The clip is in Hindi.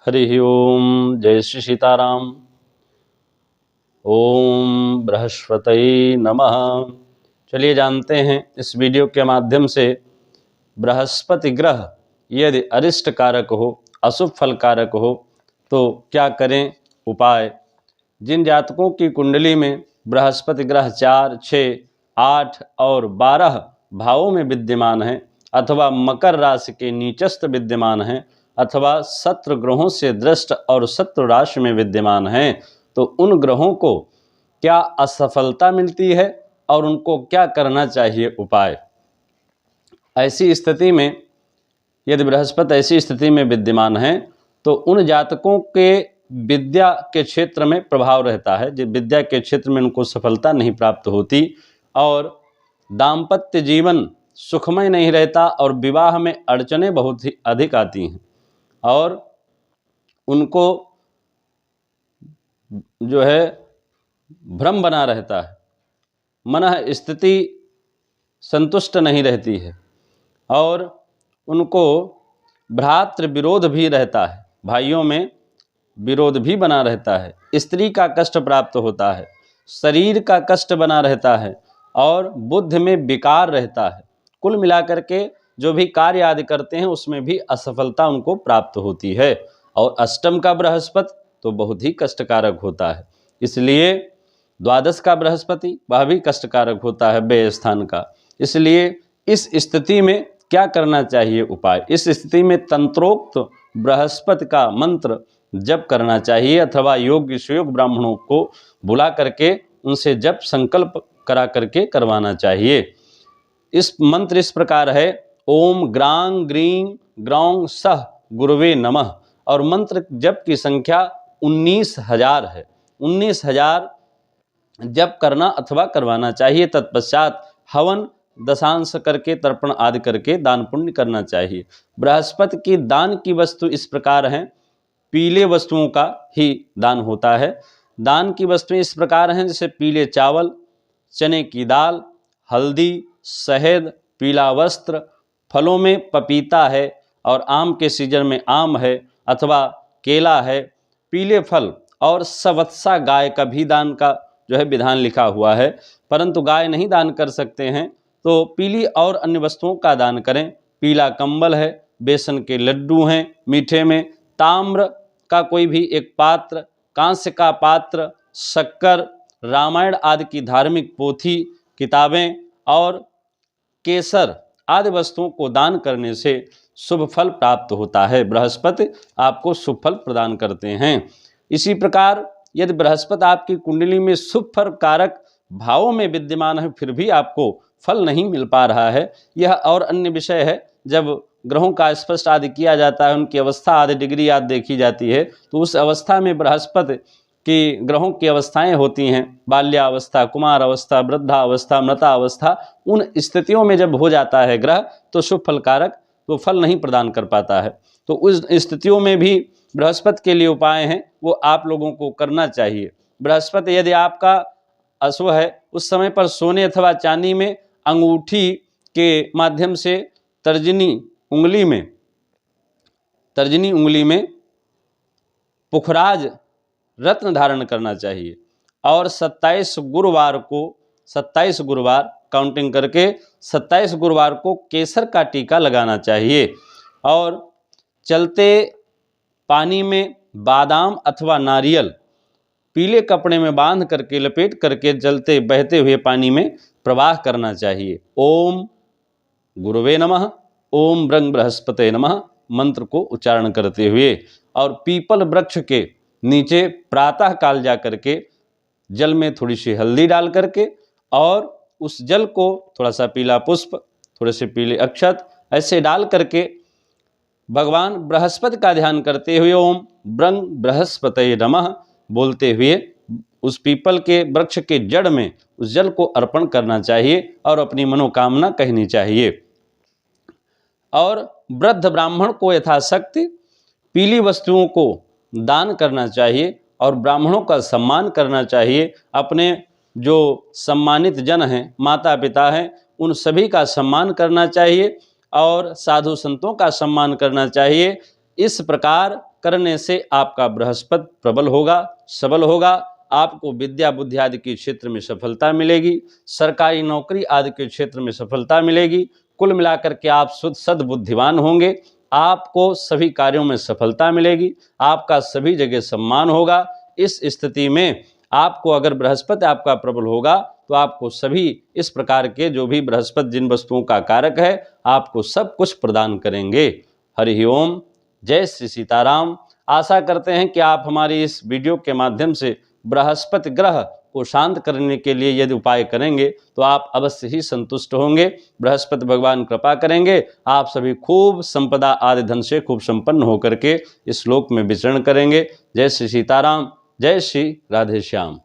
हरि ओम। जय श्री सीताराम। ओम बृहस्पतये नमः। चलिए जानते हैं इस वीडियो के माध्यम से बृहस्पति ग्रह यदि अरिष्ट कारक हो, अशुभ फल कारक हो तो क्या करें उपाय। जिन जातकों की कुंडली में बृहस्पति ग्रह 4, 6, 8 और 12 भावों में विद्यमान है अथवा मकर राशि के नीचस्थ विद्यमान है अथवा शत्रु ग्रहों से दृष्ट और शत्रु राशि में विद्यमान हैं, तो उन ग्रहों को क्या असफलता मिलती है और उनको क्या करना चाहिए उपाय। ऐसी स्थिति में यदि बृहस्पति ऐसी स्थिति में विद्यमान है तो उन जातकों के विद्या के क्षेत्र में प्रभाव रहता है, जो विद्या के क्षेत्र में उनको सफलता नहीं प्राप्त होती और दाम्पत्य जीवन सुखमय नहीं रहता और विवाह में अड़चनें बहुत ही अधिक आती हैं और उनको जो है भ्रम बना रहता है, मन स्थिति संतुष्ट नहीं रहती है और उनको भ्रातृ विरोध भी रहता है, भाइयों में विरोध भी बना रहता है, स्त्री का कष्ट प्राप्त होता है, शरीर का कष्ट बना रहता है और बुद्धि में विकार रहता है। कुल मिलाकर के जो भी कार्य आदि करते हैं उसमें भी असफलता उनको प्राप्त होती है और अष्टम का बृहस्पति तो बहुत ही कष्टकारक होता है, इसलिए द्वादश का बृहस्पति वह भी कष्टकारक होता है व्यय स्थान का। इसलिए इस स्थिति में क्या करना चाहिए उपाय। इस स्थिति में तंत्रोक्त बृहस्पति का मंत्र जप करना चाहिए अथवा योग्य सुयोग ब्राह्मणों को बुला करके उनसे जप संकल्प करा करके करवाना चाहिए। इस मंत्र इस प्रकार है, ओम ग्रांग ग्रीं ग्रौं सह गुरुवे नमः और मंत्र जप की संख्या 19,000 है। 19,000 जप करना अथवा करवाना चाहिए। तत्पश्चात हवन दशांश करके तर्पण आदि करके दान पुण्य करना चाहिए। बृहस्पति की दान की वस्तु इस प्रकार हैं, पीले वस्तुओं का ही दान होता है। दान की वस्तुएं इस प्रकार हैं जैसे पीले चावल, चने की दाल, हल्दी, शहद, पीला वस्त्र, फलों में पपीता है और आम के सीजन में आम है अथवा केला है, पीले फल और सवत्सा गाय का भी दान का जो है विधान लिखा हुआ है, परंतु गाय नहीं दान कर सकते हैं तो पीली और अन्य वस्तुओं का दान करें। पीला कंबल है, बेसन के लड्डू हैं मीठे में, ताम्र का कोई भी एक पात्र, कांस्य का पात्र, शक्कर, रामायण आदि की धार्मिक पोथी किताबें और केसर आदि वस्तुओं को दान करने से शुभ फल प्राप्त होता है। बृहस्पति आपको शुभ फल प्रदान करते हैं। इसी प्रकार यदि बृहस्पति आपकी कुंडली में शुभ फल कारक भावों में विद्यमान है फिर भी आपको फल नहीं मिल पा रहा है, यह और अन्य विषय है। जब ग्रहों का स्पष्ट आदि किया जाता है, उनकी अवस्था आदि डिग्री आदि देखी जाती है, तो उस अवस्था में बृहस्पति की ग्रहों की अवस्थाएं होती हैं, बाल्यावस्था, कुमार अवस्था, वृद्धावस्था, मृतावस्था। उन स्थितियों में जब हो जाता है ग्रह तो शुभ फल कारक तो फल नहीं प्रदान कर पाता है। तो उस स्थितियों में भी बृहस्पति के लिए उपाय हैं, वो आप लोगों को करना चाहिए। बृहस्पति यदि आपका अशुभ है उस समय पर सोने अथवा चांदी में अंगूठी के माध्यम से तर्जनी उंगली में पुखराज रत्न धारण करना चाहिए और 27 गुरुवार काउंटिंग करके 27 गुरुवार को केसर का टीका लगाना चाहिए और चलते पानी में बादाम अथवा नारियल पीले कपड़े में बांध करके लपेट करके चलते बहते हुए पानी में प्रवाह करना चाहिए। ओम गुरुवे नमः, ओम ब्रंग बृहस्पते नमः मंत्र को उच्चारण करते हुए और पीपल वृक्ष के नीचे प्रातः काल जा करके जल में थोड़ी सी हल्दी डाल करके और उस जल को थोड़ा सा पीला पुष्प, थोड़े से पीले अक्षत ऐसे डाल करके भगवान बृहस्पति का ध्यान करते हुए ओम ब्रंग बृहस्पतये नमः बोलते हुए उस पीपल के वृक्ष के जड़ में उस जल को अर्पण करना चाहिए और अपनी मनोकामना कहनी चाहिए। और वृद्ध ब्राह्मण को यथाशक्ति पीली वस्तुओं को दान करना चाहिए और ब्राह्मणों का सम्मान करना चाहिए। अपने जो सम्मानित जन हैं, माता पिता हैं, उन सभी का सम्मान करना चाहिए और साधु संतों का सम्मान करना चाहिए। इस प्रकार करने से आपका बृहस्पति प्रबल होगा, सबल होगा। आपको विद्या बुद्धि आदि के क्षेत्र में सफलता मिलेगी, सरकारी नौकरी आदि के क्षेत्र में सफलता मिलेगी। कुल मिलाकर के आप सद्बुद्धिवान होंगे, आपको सभी कार्यों में सफलता मिलेगी, आपका सभी जगह सम्मान होगा। इस स्थिति में आपको अगर बृहस्पति आपका प्रबल होगा तो आपको सभी इस प्रकार के जो भी बृहस्पति जिन वस्तुओं का कारक है आपको सब कुछ प्रदान करेंगे। हरि ओम, जय श्री सीताराम। आशा करते हैं कि आप हमारी इस वीडियो के माध्यम से बृहस्पति ग्रह को शांत करने के लिए यदि उपाय करेंगे तो आप अवश्य ही संतुष्ट होंगे। बृहस्पति भगवान कृपा करेंगे, आप सभी खूब संपदा आदि धन से खूब संपन्न होकर के इस लोक में विचरण करेंगे। जय श्री सीताराम, जय श्री राधे श्याम।